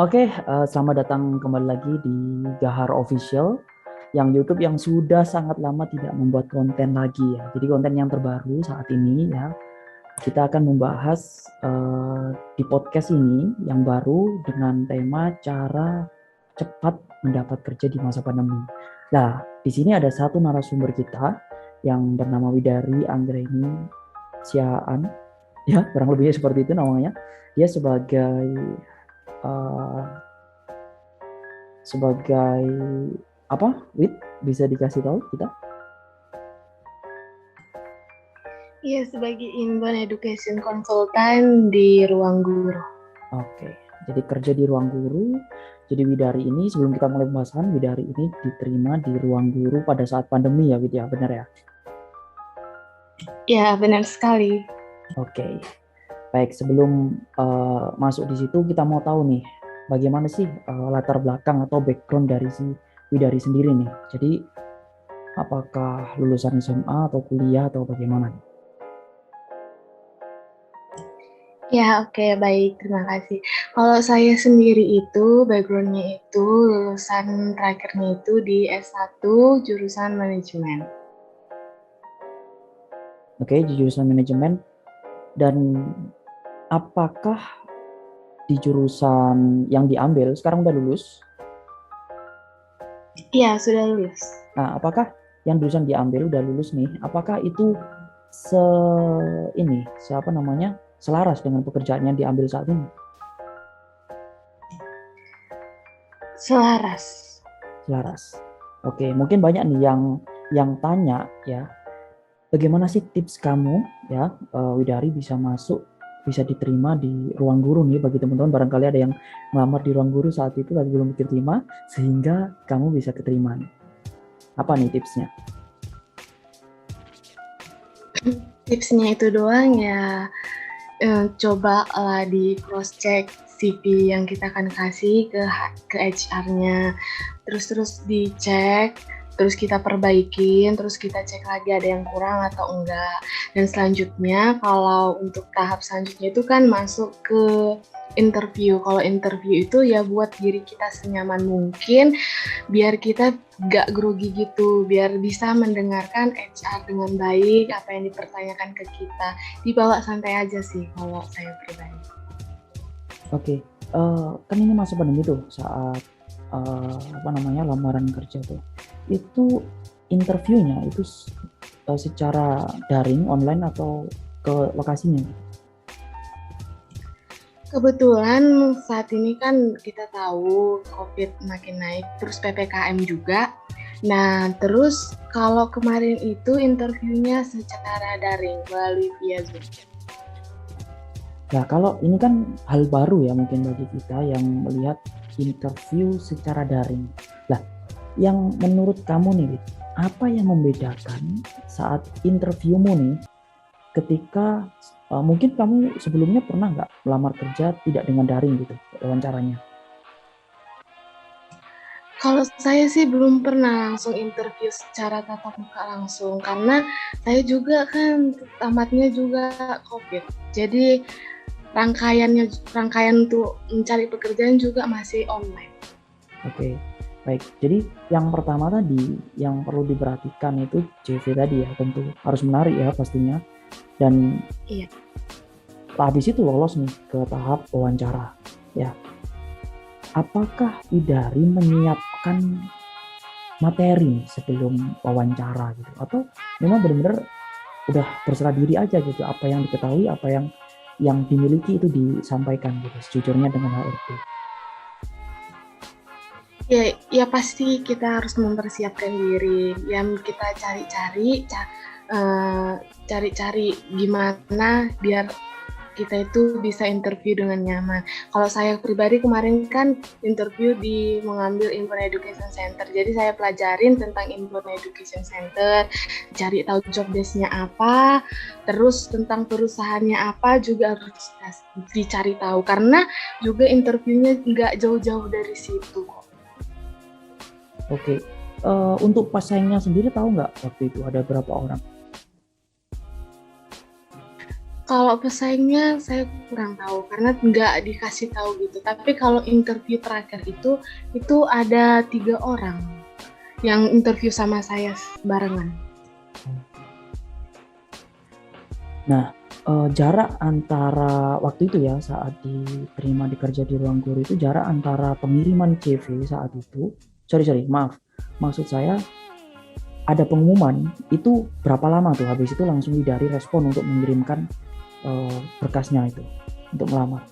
Oke, selamat datang kembali lagi di Gahar Official, yang YouTube yang sudah sangat lama tidak membuat konten lagi ya. Jadi konten yang terbaru saat ini ya, kita akan membahas di podcast ini yang baru dengan tema cara cepat mendapat kerja di masa pandemi. Nah, di sini ada satu narasumber kita yang bernama Widari Anggreni Siaan, ya kurang lebihnya seperti itu namanya. Dia eh, sebagai apa? Wid, bisa dikasih tahu kita? Iya, sebagai inbound education consultant di Ruang Guru. Oke, jadi kerja di ruang guru. Jadi Widari ini, sebelum kita mulai pembahasan, Widari ini diterima di ruang guru pada saat pandemi ya, Wid ya, benar ya? Ya, benar sekali. Oke, baik. Sebelum masuk di situ, kita mau tahu nih, bagaimana sih latar belakang atau background dari si Widari sendiri nih. Jadi, apakah lulusan SMA atau kuliah atau bagaimana? Ya, oke, baik. Terima kasih. Kalau saya sendiri itu, background-nya itu, lulusan terakhirnya itu di S1, jurusan manajemen. Oke, di jurusan manajemen. Dan apakah di jurusan yang diambil sekarang udah lulus? Iya, sudah lulus. Nah, apakah yang jurusan diambil udah lulus nih? Apakah itu siapa namanya, selaras dengan pekerjaan yang diambil saat ini? Selaras. Selaras. Oke, mungkin banyak nih yang tanya ya, bagaimana sih tips kamu ya, Widari bisa masuk, bisa diterima di ruang guru nih, bagi teman-teman barangkali ada yang melamar di ruang guru saat itu tapi belum diterima sehingga kamu bisa keterima nih. Apa nih tipsnya? Tipsnya itu doang ya, coba di cross check CV yang kita akan kasih ke HR-nya, terus dicek, terus kita perbaikin, terus kita cek lagi ada yang kurang atau enggak. Dan selanjutnya kalau untuk tahap selanjutnya itu kan masuk ke interview. Kalau interview itu ya buat diri kita senyaman mungkin, biar kita gak grogi gitu, biar bisa mendengarkan HR dengan baik, apa yang dipertanyakan ke kita. Dibawa santai aja sih kalau saya pribadi. Oke, kan ini masa pandemi tuh saat lamaran kerja tuh. Itu interviewnya itu secara daring, online atau ke lokasinya? Kebetulan saat ini kan kita tahu COVID makin naik, terus PPKM juga. Nah, terus kalau kemarin itu interviewnya secara daring melalui via Zoom. Nah, kalau ini kan hal baru ya mungkin bagi kita yang melihat interview secara daring. Lah, yang menurut kamu nih, apa yang membedakan saat interviewmu nih ketika mungkin kamu sebelumnya pernah nggak melamar kerja tidak dengan daring gitu wawancaranya? Kalau saya sih belum pernah langsung interview secara tatap muka langsung, karena saya juga kan tamatnya juga COVID. Jadi rangkaian untuk mencari pekerjaan juga masih online. Oke, baik. Jadi yang pertama tadi yang perlu diperhatikan itu CV tadi ya, tentu harus menarik ya pastinya. Dan Iya. habis itu lolos nih ke tahap wawancara. Ya, apakah Idari menyiapkan materi sebelum wawancara gitu, atau memang benar-benar udah berserah diri aja gitu, apa yang diketahui, apa yang dimiliki itu disampaikan gitu sejujurnya dengan HRD? Ya pasti kita harus mempersiapkan diri. Yang kita cari-cari gimana biar kita itu bisa interview dengan nyaman. Kalau saya pribadi kemarin kan interview di mengambil Infonet Education Center. Jadi saya pelajarin tentang Infonet Education Center, cari tahu job desk-nya apa, terus tentang perusahaannya apa juga harus dicari tahu. Karena juga interviewnya nggak jauh-jauh dari situ kok. Oke, untuk pesaingnya sendiri tahu nggak waktu itu ada berapa orang? Kalau pesaingnya saya kurang tahu karena nggak dikasih tahu gitu. Tapi kalau interview terakhir itu ada 3 orang yang interview sama saya barengan. Nah, jarak antara waktu itu ya saat diterima dikerja di ruang guru itu jarak antara pengiriman CV saat itu, maaf, maksud saya ada pengumuman itu berapa lama tuh habis itu langsung dari respon untuk mengirimkan berkasnya itu untuk melamar.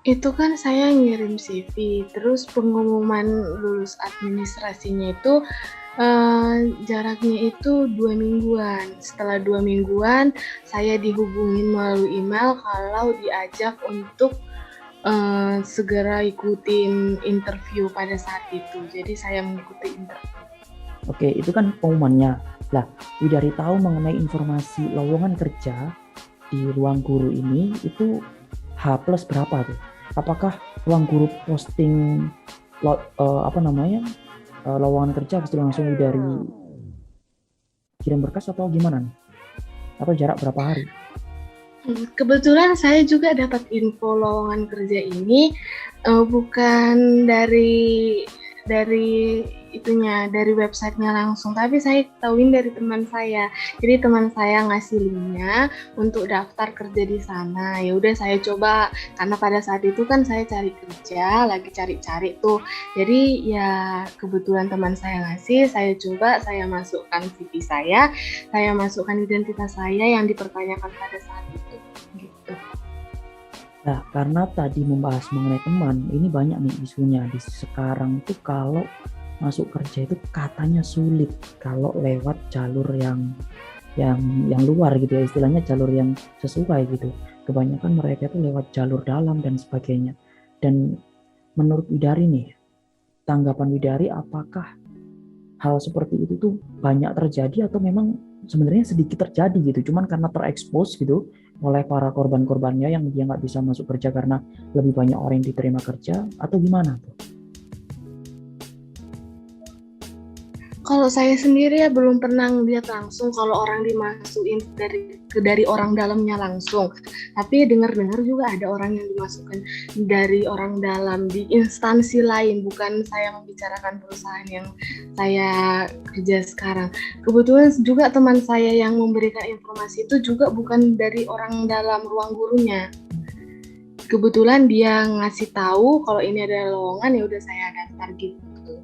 Itu kan saya ngirim CV, terus pengumuman lulus administrasinya itu jaraknya itu 2 mingguan. Setelah 2 mingguan, saya dihubungin melalui email kalau diajak untuk segera ikutin interview pada saat itu. Jadi saya mengikuti interview. Oke, itu kan pengumumannya. Lah, Widari tahu mengenai informasi lowongan kerja di ruang guru ini itu H plus berapa tuh? Apakah ruang guru posting lowongan kerja habis itu langsung dari kirim berkas atau gimana nih? Atau jarak berapa hari? Kebetulan saya juga dapat info lowongan kerja ini bukan dari websitenya langsung, tapi saya tahuin dari teman saya. Jadi teman saya ngasih linknya untuk daftar kerja di sana. Ya udah saya coba karena pada saat itu kan saya cari kerja, lagi cari-cari tuh. Jadi ya kebetulan teman saya ngasih, saya coba, saya masukkan CV saya masukkan identitas saya yang dipertanyakan pada saat itu. Gitu. Nah, karena tadi membahas mengenai teman, ini banyak nih isunya di sekarang tuh kalau masuk kerja itu katanya sulit kalau lewat jalur yang luar gitu ya, istilahnya jalur yang sesuai gitu. Kebanyakan mereka itu lewat jalur dalam dan sebagainya. Dan menurut Widari nih, tanggapan Widari apakah hal seperti itu tuh banyak terjadi atau memang sebenarnya sedikit terjadi gitu, cuman karena terekspos gitu oleh para korban-korbannya yang dia nggak bisa masuk kerja karena lebih banyak orang yang diterima kerja atau gimana tuh? Kalau saya sendiri ya belum pernah lihat langsung kalau orang dimasukin dari orang dalamnya langsung. Tapi dengar-dengar juga ada orang yang dimasukkan dari orang dalam di instansi lain, bukan saya membicarakan perusahaan yang saya kerja sekarang. Kebetulan juga teman saya yang memberikan informasi itu juga bukan dari orang dalam ruang gurunya. Kebetulan dia ngasih tahu kalau ini ada lowongan, ya udah saya daftar gitu.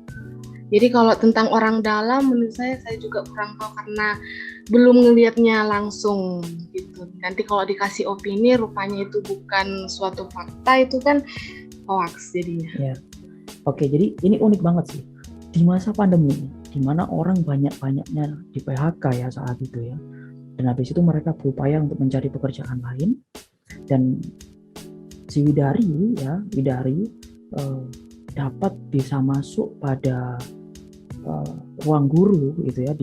Jadi kalau tentang orang dalam menurut saya juga kurang tahu karena belum ngelihatnya langsung gitu. Nanti kalau dikasih opini rupanya itu bukan suatu fakta, itu kan hoax jadinya. Ya. Oke, jadi ini unik banget sih. Di masa pandemi, di mana orang banyak-banyaknya di PHK ya saat itu ya. Dan habis itu mereka berupaya untuk mencari pekerjaan lain. Dan si Widari dapat bisa masuk pada ruang guru gitu ya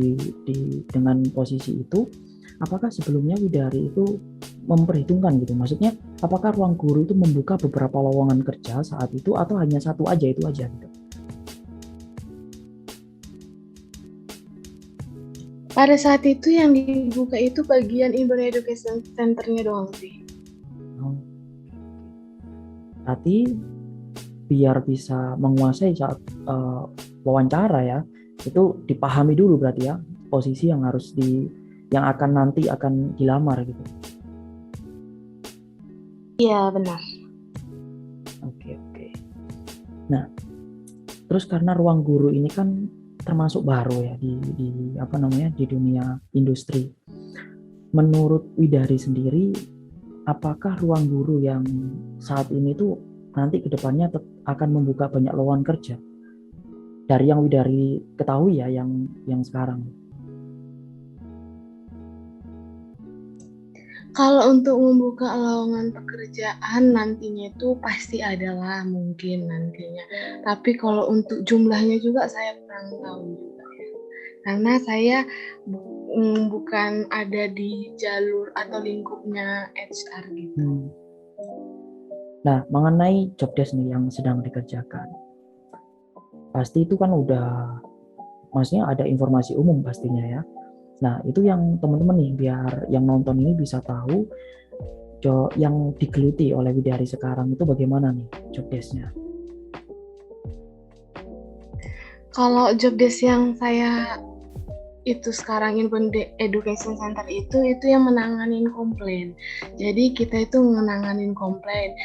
dengan posisi itu. Apakah sebelumnya Widari itu memperhitungkan gitu, maksudnya apakah ruang guru itu membuka beberapa lowongan kerja saat itu atau hanya satu aja itu aja gitu? Pada saat itu yang dibuka itu bagian Indoor Education Center-nya doang sih. Berarti biar bisa menguasai saat wawancara ya, itu dipahami dulu berarti ya posisi yang nanti akan dilamar gitu. Iya benar. Oke. Nah, terus karena ruang guru ini kan termasuk baru ya di dunia industri. Menurut Widari sendiri, apakah ruang guru yang saat ini tuh nanti kedepannya akan membuka banyak lowongan kerja? Dari yang Widari ketahui ya, yang sekarang. Kalau untuk membuka lowongan pekerjaan nantinya itu pasti adalah mungkin nantinya. Tapi kalau untuk jumlahnya juga saya kurang tahu juga ya. Karena saya bukan ada di jalur atau lingkupnya HR gitu. Nah, mengenai job desk nih yang sedang dikerjakan. Pasti itu kan udah, maksudnya ada informasi umum pastinya ya. Nah, itu yang teman-teman nih, biar yang nonton ini bisa tahu yang digeluti oleh Widari sekarang itu bagaimana nih job desk-nya. Kalau job desk yang saya itu sekarang Inbound Education Center itu yang menanganin komplain. Jadi kita itu menanganin komplain.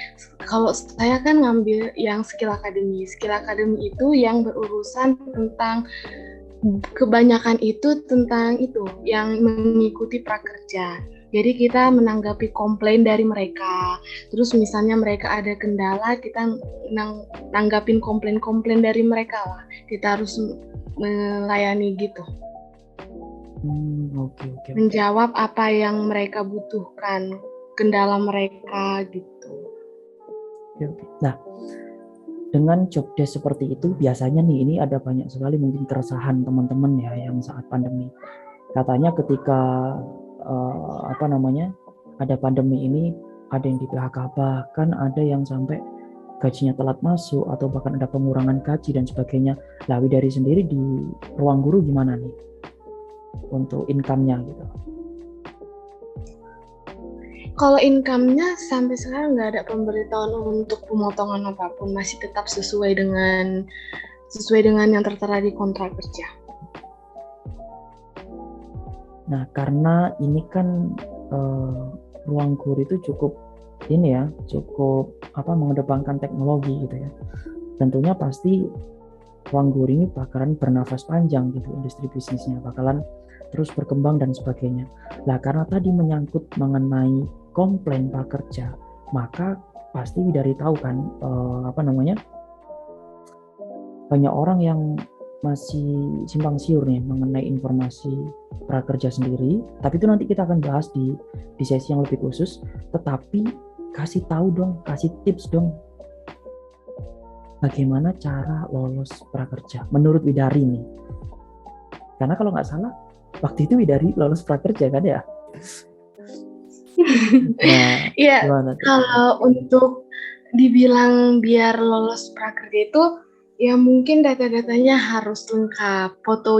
Kalau saya kan ngambil yang skill academy. Skill academy itu yang berurusan tentang kebanyakan itu tentang itu yang mengikuti prakerja. Jadi kita menanggapi komplain dari mereka. Terus misalnya mereka ada kendala, kita nanggapin komplain-komplain dari mereka lah. Kita harus melayani gitu. Oke. Menjawab apa yang mereka butuhkan, kendala mereka gitu. Oke. Nah, dengan job desk seperti itu biasanya nih ini ada banyak sekali mungkin keresahan teman-teman ya yang saat pandemi. Katanya ketika ada pandemi ini ada yang di PHK, bahkan ada yang sampai gajinya telat masuk atau bahkan ada pengurangan gaji dan sebagainya. Lah, Widari sendiri di ruang guru gimana nih untuk income-nya gitu? Kalau income-nya sampai sekarang nggak ada pemberitahuan untuk pemotongan apapun, masih tetap sesuai dengan yang tertera di kontrak kerja. Nah, karena ini kan ruang guru itu cukup mengedepankan teknologi gitu ya. Tentunya pasti ruang guru ini bakalan bernafas panjang gitu, industri bisnisnya bakalan terus berkembang dan sebagainya. Nah, karena tadi menyangkut mengenai komplain prakerja, maka pasti Widari tahu kan banyak orang yang masih simpang siur nih mengenai informasi prakerja sendiri. Tapi itu nanti kita akan bahas di sesi yang lebih khusus. Tetapi kasih tips dong, bagaimana cara lolos prakerja menurut Widari nih. Karena kalau nggak salah waktu itu Widari lolos prakerja kan ya? Nah, iya, kalau untuk dibilang biar lolos prakerja itu ya mungkin data-datanya harus lengkap. Foto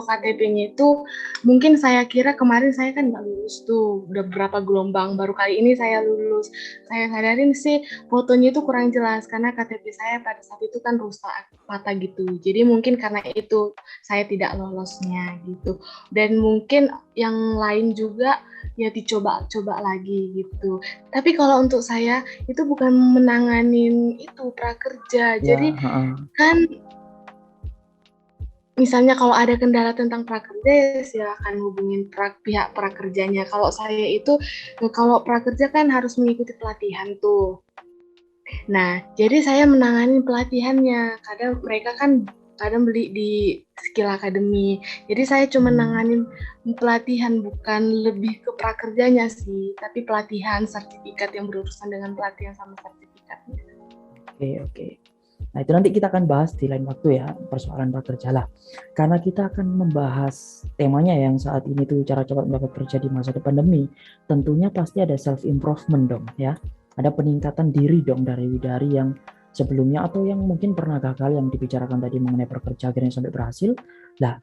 KTP-nya itu mungkin saya kira kemarin saya kan nggak lulus tuh, udah berapa gelombang, baru kali ini saya lulus. Saya sadarin sih fotonya itu kurang jelas karena KTP saya pada saat itu kan rusak patah gitu. Jadi mungkin karena itu saya tidak lolosnya gitu. Dan mungkin yang lain juga ya dicoba lagi gitu. Tapi kalau untuk saya itu bukan menanganin itu prakerja. Jadi kan misalnya kalau ada kendala tentang prakerja ya silakan hubungin pihak prakerjanya. Kalau saya itu kalau prakerja kan harus mengikuti pelatihan tuh. Nah, jadi saya menangani pelatihannya. Kadang mereka kan beli di Skill Academy. Jadi saya cuma nanganin pelatihan, bukan lebih ke prakerjanya sih, tapi pelatihan, sertifikat yang berurusan dengan pelatihan sama sertifikatnya. Oke. Nah, itu nanti kita akan bahas di lain waktu ya, persoalan prakerja lah. Karena kita akan membahas temanya yang saat ini tuh cara cepat mendapat kerja di masa pandemi. Tentunya pasti ada self improvement dong ya. Ada peningkatan diri dong dari Widari yang sebelumnya atau yang mungkin pernah gagal yang dibicarakan tadi mengenai prakerja akhirnya sampai berhasil. Nah,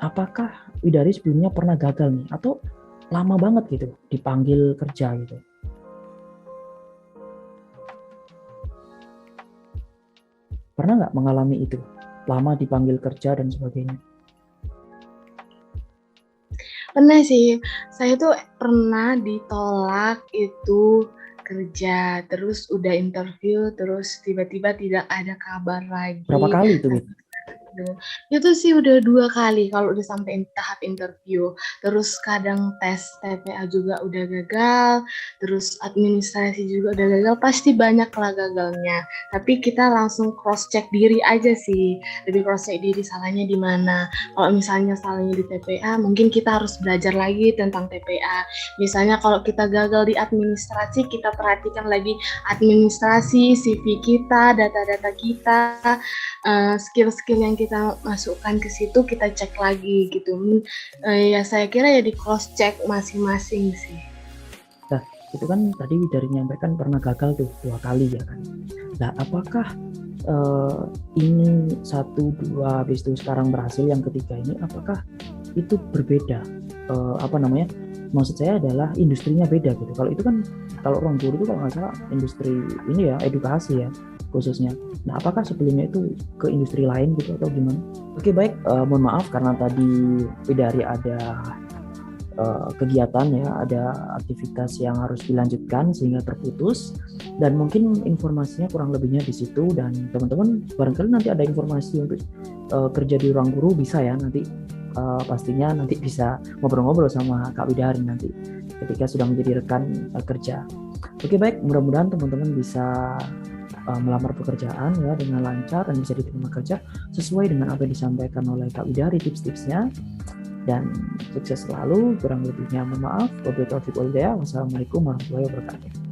apakah Widari sebelumnya pernah gagal nih atau lama banget gitu dipanggil kerja gitu? Pernah nggak mengalami itu? Lama dipanggil kerja dan sebagainya? Pernah sih. Saya tuh pernah ditolak itu kerja, terus udah interview, terus tiba-tiba tidak ada kabar lagi. Berapa kali itu? Itu sih udah 2 kali kalau udah sampai tahap interview. Terus kadang tes TPA juga udah gagal, terus administrasi juga udah gagal, pasti banyak lah gagalnya. Tapi kita langsung cross check diri aja sih, lebih cross check diri salahnya di mana. Kalau misalnya salahnya di TPA, mungkin kita harus belajar lagi tentang TPA. Misalnya kalau kita gagal di administrasi, kita perhatikan lagi administrasi, CV kita, data-data kita, skill-skill yang kita masukkan ke situ kita cek lagi gitu. Ya saya kira ya di cross check masing-masing sih. Nah, itu kan tadi dari nyampaikan pernah gagal tuh 2 kali ya kan. Nah, apakah ini 1, 2 habis itu sekarang berhasil yang ketiga ini, apakah itu berbeda apa namanya? Maksud saya adalah industrinya beda gitu. Kalau itu kan kalau ruang guru itu kalau nggak salah industri ini ya edukasi ya khususnya. Nah, apakah sebelumnya itu ke industri lain gitu atau gimana? Oke, baik. Mohon maaf karena tadi dari ada kegiatan ya, ada aktivitas yang harus dilanjutkan sehingga terputus dan mungkin informasinya kurang lebihnya di situ dan teman-teman barangkali nanti ada informasi untuk kerja di ruang guru bisa ya nanti pastinya nanti bisa ngobrol-ngobrol sama Kak Widari nanti ketika sudah menjadi rekan kerja. Oke baik, mudah-mudahan teman-teman bisa melamar pekerjaan ya dengan lancar dan bisa diterima kerja sesuai dengan apa yang disampaikan oleh Kak Widari tips-tipsnya. Dan sukses selalu, kurang lebihnya mohon maaf. Wabillahi taufiq wal hidayah. Wassalamualaikum warahmatullahi wabarakatuh.